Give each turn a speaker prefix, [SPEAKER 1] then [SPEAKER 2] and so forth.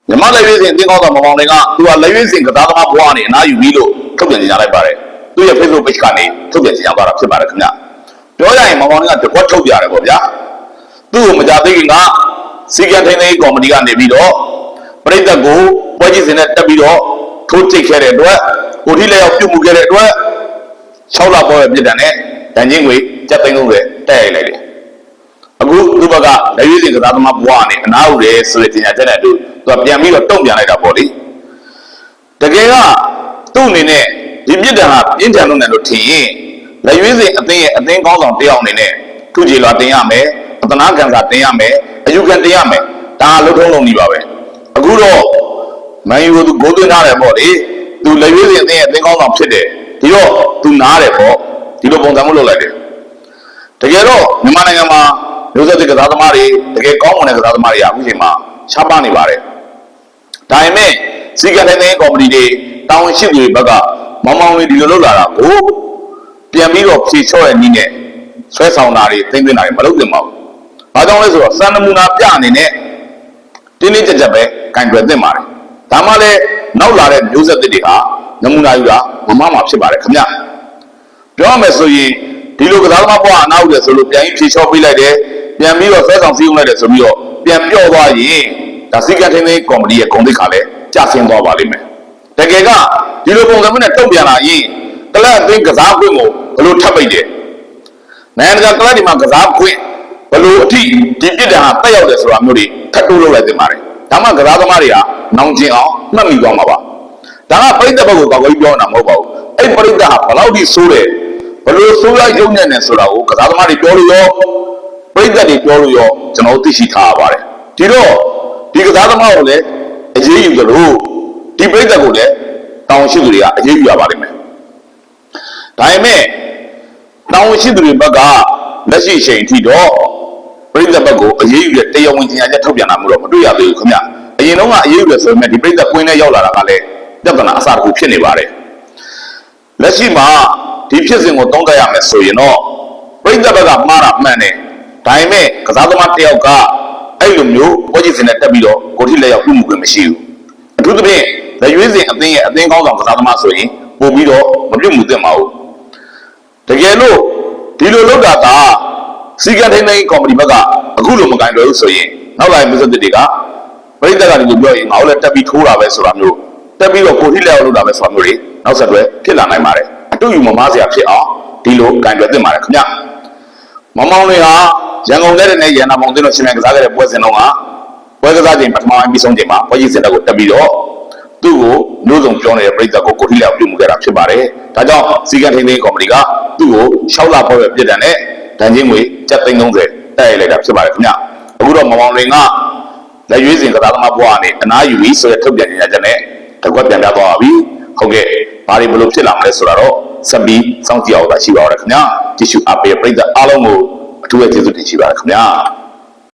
[SPEAKER 1] မြမလက်ရွေးစင်အသင်းကောင်းဆောင်မောင်မောင်တွေကသူကလက်ရွေးစင်ကစားသမားဘဝနဲ့အနားယူပြီးလို့ထုတ်ပြန်ကြေညာလိုက်ပါတယ်သူရဲ့ Facebook page ကနေထုတ်ပြန်ကြေညာသွားတာဖြစ်ပါတယ်ခင်ဗျပြောရရင်မောင်မောင်တွေကတကွက်ထုတ်ပြရတယ်ပေါ့ဗျာသူ့ကိုမကြသေးခင်ကစီကံထိန်းသိမ်းကော်မတီကနေပြီးတော့ပြည်သက်ကိုပွဲကြီးစင်နဲ့တက်ပြီးတော့ထိုးချိတ်ခဲ့တဲ့အတွက်ကိုထိလက်ရောက်ပြုတ်မှုခဲ့တဲ့အတွက်6လပေါ်ရဲ့ပြည်တံနဲ့တန်ချင်းငွေကျပ်သိန်း30တက်ရိုက်လိုက်တယ်အခုသူ့ဘက်ကလက်ရွေးစင်ကစားသမားဘဝနဲ့အနားယူတယ်ဆိုတဲ့ကြေညာချက်နဲ့သူပြန်ပြီးတော့တုံ့ပြန်လိုက်တာပေါ့လေတကယ်ကသူ့အနေနဲ့ဒီပြည်တံဟာပြင်းထန်လို့နဲ့လို့ထင်ရင်လက်ရွေးစင်အသင်းရဲ့အသင်းကောင်းဆောင်တယောက်အနေနဲ့ထုချေလွာတင်ရမယ်အသနာခံစာတင်ရမယ်အယူခံတင်ရမယ်ဒါလှုပ်ထုံးလုံးကြီးပါပဲအခုတော့မန်ယူကိုသူဂိုးသွင်းထားတယ်ပေါ့လေသူလက်ရွေးစင်အသင်းရဲ့အသင်းကောင်းဆောင်ဖြစ်တယ်ဒီတော့သူနားတယ်ပေါ့ဒီလိုပုံစံမျိုးလုပ်လိုက်တယ်တကယ်တော့မြန်မာနိုင်ငံမှာမျိုးဆက်သစ်ကစားသမားတွေတကယ်ကောင်းမွန်တဲ့ကစားသမားတွေကအခုချိန်မှာရှားပါနေပါတယ်ဒါပေမဲ့စီကံတဲ့ကော်မတီတွေတာဝန်ရှိသူတွေဘက်ကမောင်မောင်လေးဒီလိုလုပ်လာတာကိုပြန်ပြီးတော့ဖြေချော့ရဲ့နည်းနဲ့ဆွဲဆောင်တာတွေသိသိတာတွေမလုပ်သင့်ပါဘူး။ဘာကြောင့်လဲဆိုတော့စံနမူနာပြအနေနဲ့တင်းတင်းကြပ်ကြပ်ပဲကင်တွယ်သင့်ပါတယ်။ဒါမှလည်းနောက်လာတဲ့မျိုးဆက်သစ်တွေဟာနမူနာယူတာမမှားဖြစ်ပါတယ်ခင်ဗျ။ပြောရမယ်ဆိုရင်ဒီလိုကစားသမားဘဝအနားယူတယ်ဆိုလို့ပြန်ပြီးဖြေချော့ပေးလိုက်တယ်ပြန်ပြီးတော့ဆွဲဆောင်စည်းရုံးလိုက်တယ်ဆိုပြီးတော့ပြန်ပြော့သွားရင်ဒါစီကံထိန်းသိမ်းကော်မတီရဲ့ဂုဏ်သိက္ခာလည်းကျဆင်းသွားပါလိမ့်မယ်တကယ်ကဒီလိုပုံစံမျိုးနဲ့တုံ့ပြန်လာရင်ကလပ်အသင်းကစားခွင့်ကိုဘယ်လိုထပ်ပိတ်တယ်နိုင်ငံတကာကလပ်ဒီမှာကစားခွင့်ဘယ်လိုအထိဒီပြစ်ဒဏ်ဟာတက်ရောက်တယ်ဆိုတာမျိုးတွေထပ်တိုးလုပ်လိုက်တင်ပါတယ်ဒါမှကစားသမားတွေကနောင်ကျင်အောင်မှတ်မိသွားမှာပါဒါကပြိတ္တဘက်ကိုကောက်ပြီးပြောနေတာမဟုတ်ပါဘူးအဲ့ပြိတ္တဟာဘယ်လောက်ထိဆိုးတယ်ဘယ်လိုဆိုးရရုံညံ့နေဆိုတာကိုကစားသမားတွေပြောလို့ရောပြိတ္တတွေပြောလို့ရောကျွန်တော်သိရှိထားရပါတယ်ဒီတော့ဒီကစားသမားကိုလည်းအရေးယူကြလို့ဒီပြိတ္တကိုလည်းတောင်းရှိသူတွေကအရေးယူရပါလိမ့်မယ်ဒါပေမဲ့တောင်းရှိသူတွေဘက်ကလက်ရှိချိန်အထိတော့ပြိတ္တဘက်ကိုအရေးယူတဲ့တရားဝင်ကြေညာချက်ထုတ်ပြန်တာမျိုးတော့မတွေ့ရသေးဘူးခင်ဗျအရင်တော့ကအရေးယူရဆိုပေမဲ့ဒီပြိတ္တကွင်းထဲရောက်လာတာကလည်းပြဿနာအစတစ်ခုဖြစ်နေပါတယ်လက်ရှိမှာဒီဖြစ်စဉ်ကိုသုံးသပ်ရမယ်ဆိုရင်တော့ပြိတ္တဘက်ကမှားတာမှန်တယ်ဒါပေမဲ့ကစားသမားတစ်ယောက်ကအဲ့လိုမျိုးပွဲကြီးစင်နဲ့တက်ပြီးတော့ကိုထိလက်ရောက်ပြုမှုခွင့်မရှိဘူးအထူးသဖြင့်လက်ရွေးစင်အသင်းရဲ့အသင်းကောင်းဆောင်ကစားသမားဆိုရင်ပို့ပြီးတော့မပြုတ်မှုသင့်ပါဘူးတကယ်လို့ဒီလိုလုပ်တာကစီကံထိန်းသိမ်းကော်မတီဘက်ကအခုလိုမကင်တွယ်ဘူးဆိုရင်နောက်လာမျိုးဆက်တွေကပြိတ္တကဒီလိုပြောရင်ငါတို့လည်းတက်ပြီးထိုးတာပဲဆိုတာမျိုးတက်ပြီးတော့ကိုထိလက်ရောက်လုပ်တာပဲဆိုတာမျိုးတွေနောက်ဆက်တွဲဖြစ်လာနိုင်ပါတယ်အတူယူမမားစရာဖြစ်အောင်ဒီလိုကင်တွယ်သင့်ပါတယ်ခင်ဗျမောင်မောင်လေးဟာရန်ကုန်နဲ့ရန်နာမောင်သိန်းတို့ရှင်မြန်ကစားခဲ့တဲ့ပွဲစဉ်တော့ကပွဲကစားချိန်ပထမပိုင်းပြီးဆုံးချိန်မှာပွဲကြီးစင်တက်ကိုတက်ပြီးတော့သူ့ကိုမျိုးစုံပြောနေတဲ့ပြည်သက်ကိုကိုထိလက်ပြုတ်မှုခဲ့တာဖြစ်ပါတယ်။ဒါကြောင့်စီကံထိန်းသိမ်းကော်မတီကသူ့ကို6လပေါ်ပဲပြစ်ဒဏ်နဲ့ဒဏ်ချင်းငွေကျပ်သိန်း30တက်ရိုက်လိုက်တာဖြစ်ပါတယ်ခင်ဗျ။အခုတော့မောင်မောင်လင်ကလက်ရွေးစင်ကစားသမားဘဝနဲ့အနားယူပြီးဆိုတဲ့ထုတ်ပြန်ကြေညာချက်နဲ့တကွက်ပြန်ပြသွားပါပြီ။ဟုတ်ကဲ့ဘာတွေဘလို့ဖြစ်လာမလဲဆိုတာတော့ဆက်ပြီးစောင့်ကြည့်အောင်သာရှိပါတော့ခင်ဗျာ။ကြည့်ရှုအားပေးပြည်သက်အားလုံးကိုအထူးပဲကျေးဇူးတင်ရှိပါတယ်ခင်ဗျာ။